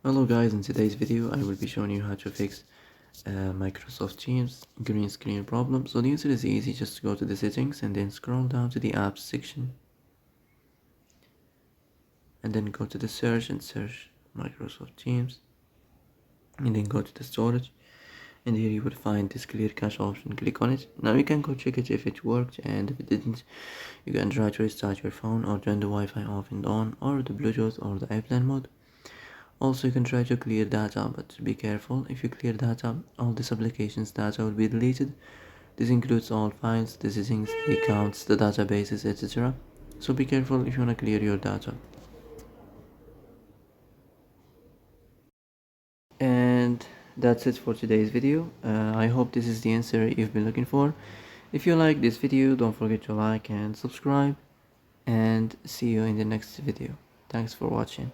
Hello guys, in today's video I will be showing you how to fix Microsoft Teams green screen problem. So the answer is easy, just go to the settings and then scroll down to the apps section and then go to the search and search Microsoft Teams and then go to the storage, and here you will find this clear cache option. Click on it. Now you can go check it if it worked, and if it didn't you can try to restart your phone or turn the Wi-Fi off and on, or the Bluetooth or the airplane mode. Also, you can try to clear data, but be careful. If you clear data, all this application's data will be deleted. This includes all files, the settings, the accounts, the databases, etc. So be careful if you want to clear your data. And that's it for today's video. I hope this is the answer you've been looking for. If you like this video, don't forget to like and subscribe, and see you in the next video. Thanks for watching.